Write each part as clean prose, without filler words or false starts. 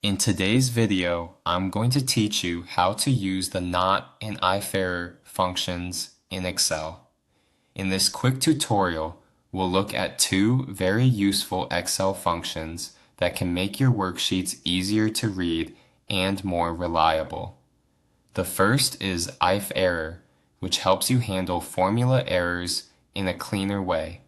In today's video, I'm going to teach you how to use the not and Iferror functions in Excel. In this quick tutorial, we'll look at two very useful Excel functions that can make your worksheets easier to read and more reliable. The first is Iferror, which helps you handle formula errors in a cleaner way.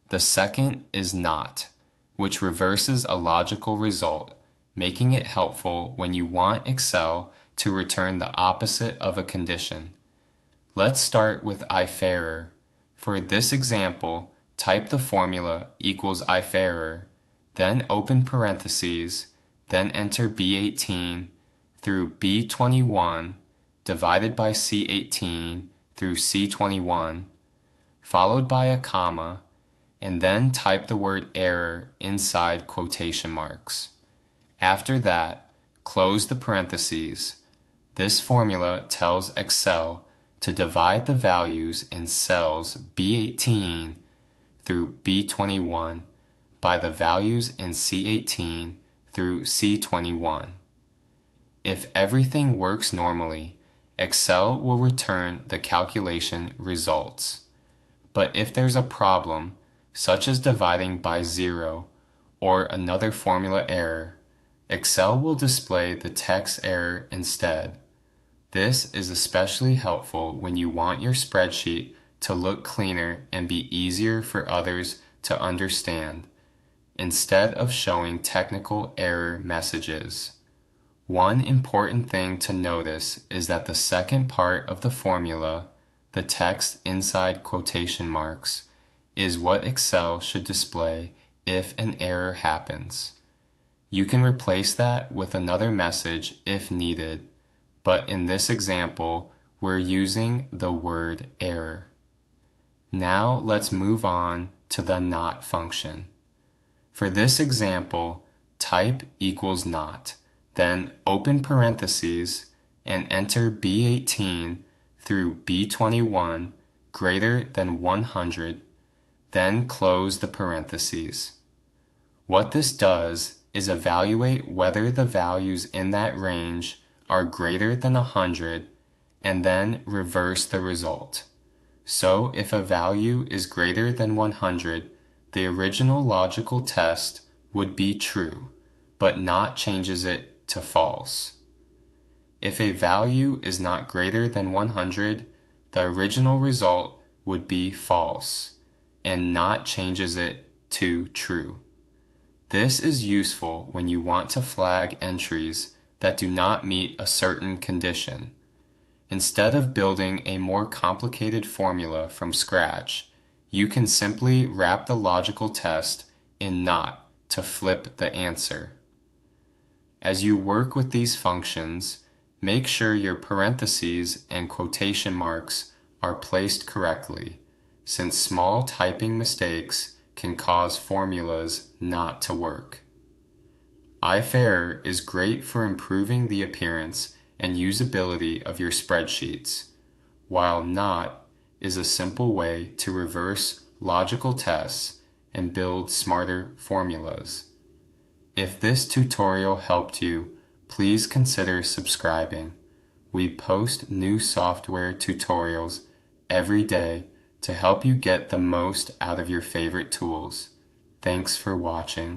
The second is not, which reverses a logical result, making it helpful when you want Excel to return the opposite of a condition. Let's start with Iferror. For this example, type the formula equals Iferror, then open parentheses, then enter B18 through B21 divided by C18 through C21, followed by a comma, and then type the word error inside quotation marks. After that, close the parentheses. This formula tells Excel to divide the values in cells B18 through B21 by the values in C18 through C21. If everything works normally, Excel will return the calculation results. But if there's a problem, such as dividing by 0 or another formula error, Excel will display the text error instead. This is especially helpful when you want your spreadsheet to look cleaner and be easier for others to understand, instead of showing technical error messages. One important thing to notice is that the second part of the formula, the text inside quotation marks, is what Excel should display if an error happens. You can replace that with another message if needed, but in this example, we're using the word error. Now let's move on to the not function. For this example, type equals not, then open parentheses and enter B18 through B21 greater than 100, then close the parentheses. What this does is evaluate whether the values in that range are greater than 100 and then reverse the result. So if a value is greater than 100, the original logical test would be true, but not changes it to false. If a value is not greater than 100, the original result would be false, and not changes it to true. This is useful when you want to flag entries that do not meet a certain condition. Instead of building a more complicated formula from scratch, you can simply wrap the logical test in not to flip the answer. As you work with these functions, make sure your parentheses and quotation marks are placed correctly, since small typing mistakes can cause formulas not to work. Iferror is great for improving the appearance and usability of your spreadsheets, while not is a simple way to reverse logical tests and build smarter formulas. If this tutorial helped you, please consider subscribing. We post new software tutorials every day to help you get the most out of your favorite tools. Thanks for watching.